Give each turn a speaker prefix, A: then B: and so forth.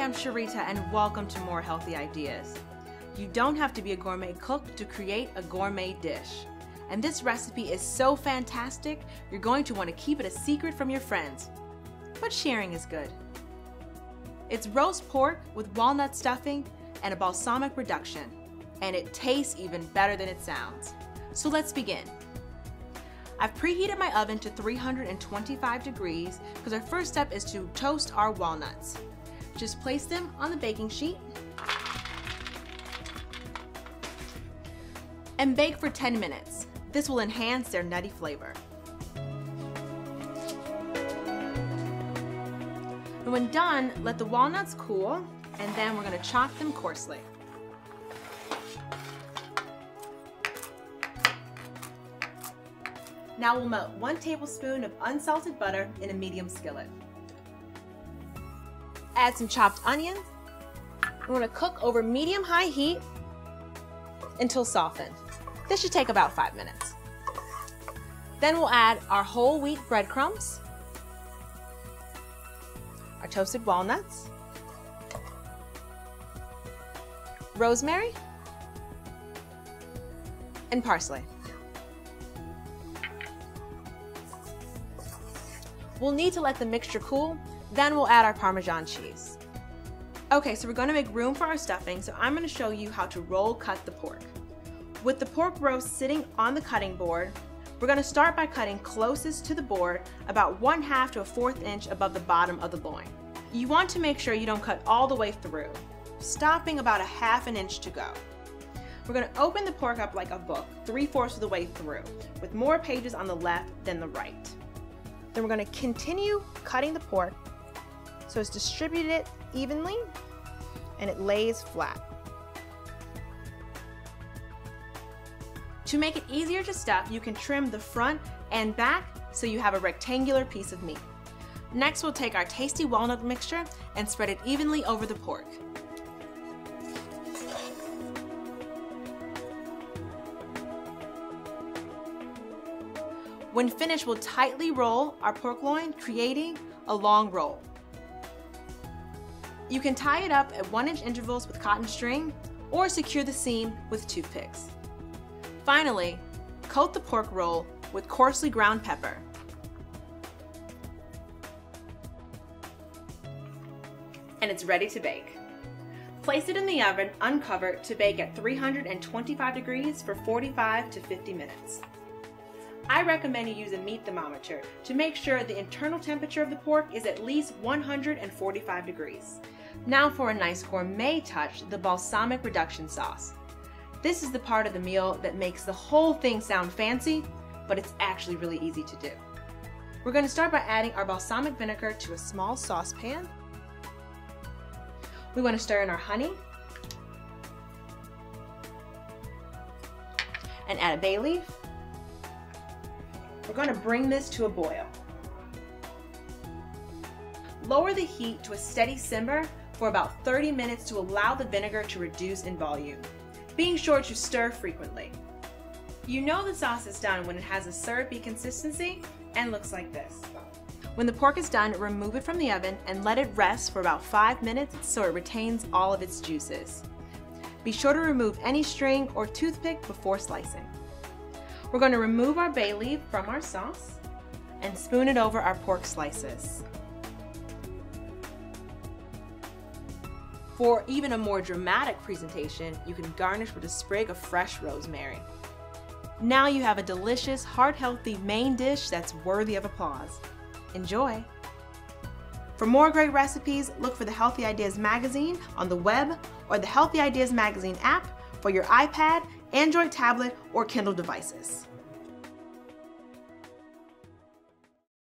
A: I'm Sharita and welcome to More Healthy Ideas. You don't have to be a gourmet cook to create a gourmet dish. And this recipe is so fantastic, you're going to want to keep it a secret from your friends. But sharing is good. It's roast pork with walnut stuffing and a balsamic reduction. And it tastes even better than it sounds. So let's begin. I've preheated my oven to 325 degrees because our first step is to toast our walnuts. Just place them on the baking sheet and bake for 10 minutes. This will enhance their nutty flavor. And when done, let the walnuts cool, and then we're going to chop them coarsely. Now we'll melt 1 tablespoon of unsalted butter in a medium skillet. Add some chopped onions. We're going to cook over medium-high heat until softened. This should take about 5 minutes. Then we'll add our whole wheat breadcrumbs, our toasted walnuts, rosemary, and parsley. We'll need to let the mixture cool, then we'll add our Parmesan cheese. Okay, so we're going to make room for our stuffing, so I'm going to show you how to roll cut the pork. With the pork roast sitting on the cutting board, we're going to start by cutting closest to the board, about 1/2 to 1/4 inch above the bottom of the loin. You want to make sure you don't cut all the way through, stopping about 1/2 inch to go. We're going to open the pork up like a book, 3/4 of the way through, with more pages on the left than the right. Then we're going to continue cutting the pork so it's distributed evenly and it lays flat. To make it easier to stuff, you can trim the front and back so you have a rectangular piece of meat. Next, we'll take our tasty walnut mixture and spread it evenly over the pork. When finished, we'll tightly roll our pork loin, creating a long roll. You can tie it up at 1-inch intervals with cotton string or secure the seam with toothpicks. Finally, coat the pork roll with coarsely ground pepper. And it's ready to bake. Place it in the oven uncovered to bake at 325 degrees for 45 to 50 minutes. I recommend you use a meat thermometer to make sure the internal temperature of the pork is at least 145 degrees. Now for a nice gourmet touch, the balsamic reduction sauce. This is the part of the meal that makes the whole thing sound fancy, but it's actually really easy to do. We're going to start by adding our balsamic vinegar to a small saucepan. We want to stir in our honey and add a bay leaf. We're going to bring this to a boil. Lower the heat to a steady simmer for about 30 minutes to allow the vinegar to reduce in volume, being sure to stir frequently. You know the sauce is done when it has a syrupy consistency and looks like this. When the pork is done, remove it from the oven and let it rest for about 5 minutes so it retains all of its juices. Be sure to remove any string or toothpick before slicing. We're going to remove our bay leaf from our sauce and spoon it over our pork slices. For even a more dramatic presentation, you can garnish with a sprig of fresh rosemary. Now you have a delicious, heart-healthy main dish that's worthy of applause. Enjoy! For more great recipes, look for the Healthy Ideas magazine on the web or the Healthy Ideas magazine app for your iPad, Android tablet, or Kindle devices.